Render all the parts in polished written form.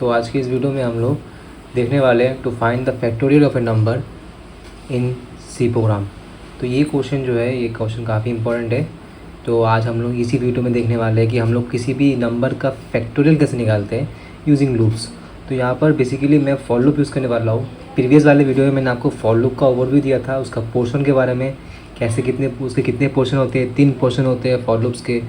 तो आज की इस वीडियो में हम लोग देखने वाले हैं to find the factorial of a number in C program. तो ये क्वेश्चन जो है, ये क्वेश्चन काफ़ी इंपॉर्टेंट है। तो आज हम लोग इसी वीडियो में देखने वाले हैं कि हम लोग किसी भी नंबर का फैक्टोरियल कैसे निकालते हैं यूजिंग लूप्स। तो यहाँ पर बेसिकली मैं फॉर लूप यूज़ करने वाला हूँ। प्रीवियस वाले वीडियो में मैंने आपको फॉर लूप का ओवरव्यू दिया था, उसका पोर्शन के बारे में, कैसे उसके कितने पोर्शन होते हैं। 3 पोर्शन होते हैं फॉर लूप्स के,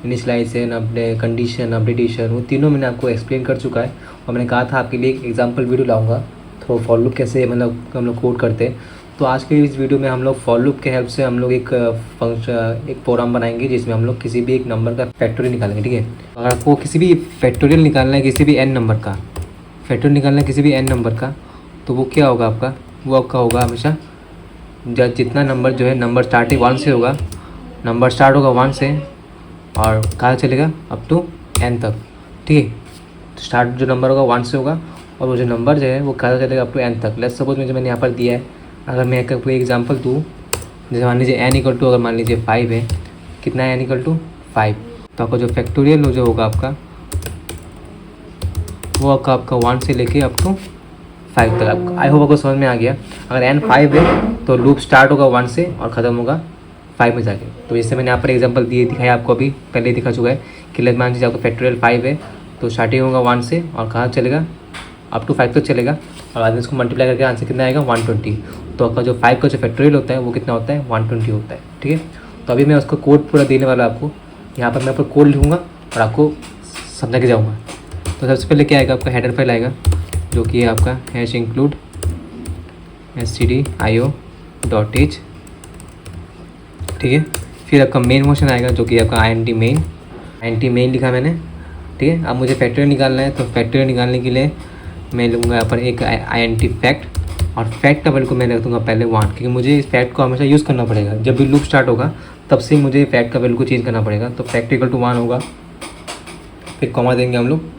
इनिशियलाइजेशन, अपने कंडीशन, अपडेटेशन, वो तीनों मैंने आपको एक्सप्लेन कर चुका है। और मैंने कहा था आपके लिए एक एग्जांपल वीडियो लाऊंगा तो फॉर लूप कैसे मतलब हम लोग कोड करते हैं। तो आज के इस वीडियो में हम लोग फॉर लूप के हेल्प से हम लोग एक प्रोग्राम बनाएंगे जिसमें हम लोग किसी भी एक नंबर का फैक्टोरियल निकालेंगे। ठीक है, अगर आपको किसी भी फैक्टोरियल निकालना है, किसी भी n नंबर का फैक्टोरियल निकालना है किसी भी n नंबर का, तो वो क्या होगा आपका, वो आपका होगा हमेशा जितना नंबर जो है, नंबर स्टार्टिंग 1 से होगा, नंबर स्टार्ट होगा 1 से और कहाँ चलेगा अप टू n तक। ठीक है, तो स्टार्ट जो नंबर होगा 1 से होगा और वो जो नंबर जो है वो कहाँ चलेगा अप टू n तक। लेट्स सपोज मैंने यहाँ पर दिया है, अगर मैं एक कोई एग्जांपल दूँ, जैसे मान लीजिए n इक्वल टू, अगर मान लीजिए 5 है, कितना है n इक्वल टू 5, तो आपका जो फैक्टोरियल जो होगा आपका वो आपका 1 से लेके अप टू 5 तक। आपको आई होप आपको समझ में आ गया। अगर n 5 है तो लूप स्टार्ट होगा 1 से और ख़त्म होगा 5 में जाके। तो जैसे मैंने यहाँ पर एग्जांपल दिखाया आपको, अभी पहले ही दिखा चुका है कि लेट मान लीजिए आपका फैक्टोरियल 5 है, तो स्टार्टिंग होगा 1 से और कहाँ चलेगा अप टू 5 तक चलेगा, और बाद में इसको मल्टीप्लाई करके आंसर कितना आएगा 120। तो आपका जो 5 का जो फैक्टोरियल होता है वो कितना होता है 120 होता है। ठीक है, तो अभी मैं उसका कोड पूरा देने वाला आपको। यहाँ पर मैं आपको कोड लिखूँगा और आपको समझा के जाऊँगा। तो सबसे पहले क्या आएगा, आपका हेडर फाइल आएगा जो कि है आपका #include stdio.h। ठीक है, फिर आपका मेन फंक्शन आएगा जो कि आपका int main लिखा मैंने। ठीक है, अब मुझे फैक्टोरियल निकालना है, तो फैक्टोरियल निकालने के लिए मैं लूँगा यहाँ पर एक int फैक्ट, और फैक्ट का वैल्यू को मैं रख दूँगा पहले 1, क्योंकि मुझे इस फैक्ट को हमेशा यूज़ करना पड़ेगा। जब भी लूप स्टार्ट होगा तब से मुझे फैक्ट का वैल्यू को चेंज करना पड़ेगा। तो फैक्ट इक्वल टू 1 होगा, फिर कॉमा देंगे हम लोग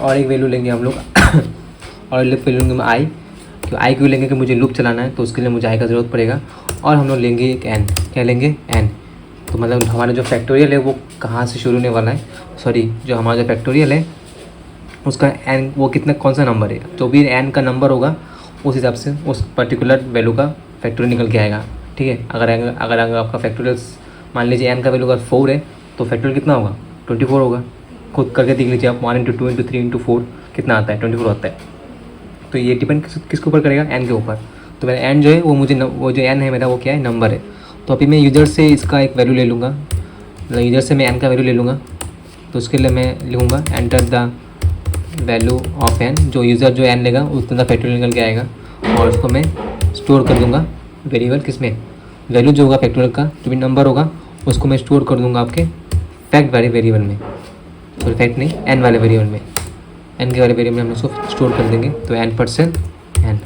और एक वैल्यू लेंगे हम लोग और वैल्यू लेंगे मैं आई, क्यों आई क्यों लेंगे कि मुझे लूप चलाना है, तो उसके लिए मुझे आई का ज़रूरत पड़ेगा। और हम लोग लेंगे एक n, क्या लेंगे n। तो मतलब हमारा जो फैक्टोरियल है वो कहाँ से शुरू होने वाला है, सॉरी जो हमारा जो फैक्टोरियल है उसका n वो कितना कौन सा नंबर है, जो भी n का नंबर होगा उस हिसाब से उस पर्टिकुलर वैल्यू का फैक्टोरियल निकल के आएगा। ठीक है, अगर आपका फैक्टोरियल मान लीजिए n का वैल्यू अगर 4 है तो फैक्टोरियल कितना होगा 24 होगा। खुद करके देख लीजिए आप, 1 × 2 × 3 × 4 कितना आता है 24 आता है। तो ये डिपेंड किसके ऊपर करेगा, n के ऊपर। तो मेरा n जो है वो मुझे वो जो n है मेरा वो क्या है, नंबर है। तो अभी मैं यूज़र से इसका एक वैल्यू ले लूँगा, मतलब यूज़र से मैं n का वैल्यू ले लूँगा। तो उसके लिए मैं लिखूँगा enter the value of n, जो यूज़र जो n लेगा उतना फैक्टोरियल निकल के आएगा, और उसको मैं स्टोर कर दूँगा वेरिएबल किसमें, वैल्यू जो होगा फैक्टोरियल का जो भी नंबर होगा उसको मैं स्टोर कर दूँगा आपके फैक्ट वाले वेरिएबल में, सॉरी फैक्ट नहीं n वाले वेरिएबल में, n के वाले वेरिएबल में हम उसको स्टोर कर देंगे। तो n%n,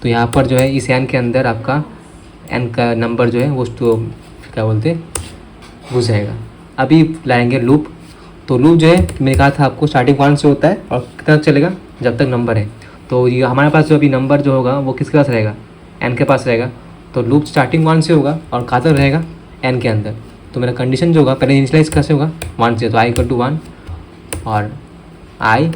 तो यहाँ पर जो है इस n के अंदर आपका n का नंबर जो है वो क्या बोलते घुस जाएगा। अभी लाएंगे लूप। तो लूप जो है मैंने कहा था आपको स्टार्टिंग 1 से होता है और कितना चलेगा जब तक नंबर है। तो ये हमारे पास जो अभी नंबर जो होगा वो किसके पास रहेगा, n के पास रहेगा। तो लूप स्टार्टिंग 1 से होगा और कहाँ तक रहेगा n के अंदर। तो मेरा कंडीशन जो होगा पहले इनिशियलाइज कैसे होगा 1 से, तो i इक्वल टू 1 और i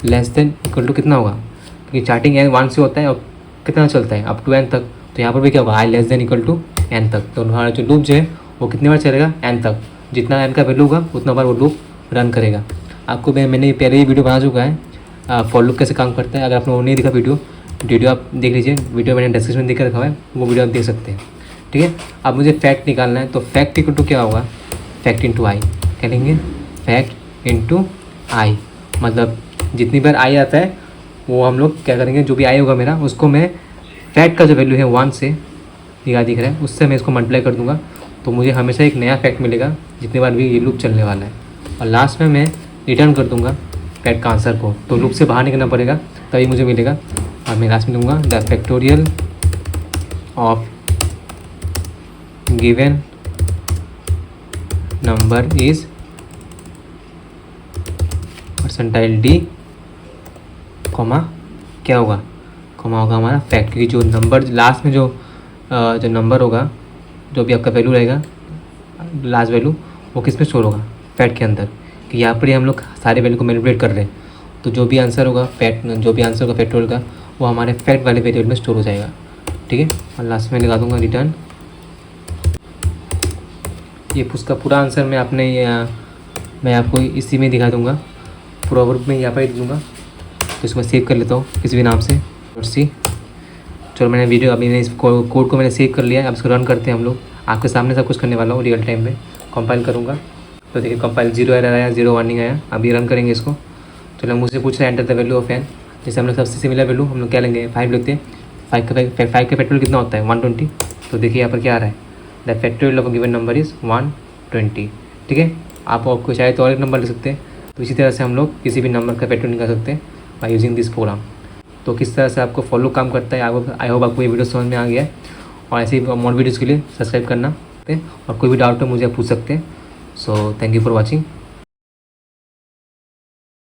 less than equal to कितना होगा, क्योंकि स्टार्टिंग n 1 से होता है और कितना चलता है अप टू n तक। तो यहाँ पर भी क्या होगा i less than equal to n तक। तो हमारा जो लूप जो है वो कितनी बार चलेगा n तक, जितना n का वैल्यू होगा उतना बार वो लूप रन करेगा। आपको मैंने पहले ही वीडियो बना चुका है फॉर लूप कैसे काम करता है। अगर आपने वो नहीं देखा वीडियो आप देख लीजिए, वीडियो मैंने डिस्क्रिप्शन में देख रखा है, वो वीडियो आप देख सकते हैं। ठीक है, अब मुझे फैक्ट निकालना है, तो फैक्ट इक्वल टू क्या होगा, फैक्ट इंटू आई। क्या लेंगे, फैक्ट इंटू आई, मतलब जितनी बार आई आता है वो हम लोग क्या करेंगे, जो भी आई होगा मेरा उसको मैं फैक्ट का जो वैल्यू है 1 से दिख रहा है उससे मैं इसको मल्टीप्लाई कर दूंगा। तो मुझे हमेशा एक नया फैक्ट मिलेगा जितनी बार भी ये लूप चलने वाला है, और लास्ट में मैं रिटर्न कर दूंगा फैक्ट का आंसर को। तो लूप से बाहर निकलना पड़ेगा तभी मुझे मिलेगा, और मैं लास्ट में दूंगा the factorial of given number is %d, comma क्या होगा, कॉमा होगा हमारा फैक्ट, क्योंकि जो नंबर लास्ट में जो नंबर होगा, जो भी आपका वैल्यू रहेगा लास्ट वैल्यू वो किस में स्टोर होगा, फैक्ट के अंदर। कि यहाँ पर ही हम लोग सारे वैल्यू को मैनिपुलेट कर रहे हैं। तो जो भी आंसर होगा फैक्टोरियल का वो हमारे फैक्ट वाले वेरिएबल में स्टोर हो जाएगा। ठीक है, और लास्ट में लगा दूंगा रिटर्न। ये उसका पूरा आंसर मैं आपको इसी में दिखा दूंगा, प्रोवर्ब में यहाँ पर ही दूंगा। तो इसको मैं सेव कर लेता हूँ किसी भी नाम से सी। चलो मैंने वीडियो अभी इस कोड को मैंने सेव कर लिया है। अब इसको रन करते हैं हम लोग। आपके सामने सब कुछ करने वाला हूँ रियल टाइम में। कंपाइल करूँगा तो देखिए कंपाइल 0 एरर आया, 0 वार्निंग आया। अभी रन करेंगे इसको। चलो मुझसे पूछ रहे हैं enter the value of N. जैसे हम लोग सबसे सिमिलर वैल्यू हम लोग क्या लेंगे, 5 लिखते हैं। 5 का फैक्टोरियल कितना होता है, 120। तो देखिए यहाँ पर क्या आ रहा है, the factorial of given number is 120। ठीक है, आप आपको चाहे तो और एक नंबर ले सकते हैं। तो इसी तरह से हम लोग किसी भी नंबर का फैक्टोरियल निकाल सकते हैं बाय यूजिंग दिस प्रोग्राम। तो किस तरह से आपको फॉलो काम करता है, आई होप आपको ये वीडियो समझ में आ गया है। और ऐसे ही मोर वीडियोज़ के लिए सब्सक्राइब करना और कोई भी डाउट हो मुझे पूछ सकते हैं। So thank you for watching.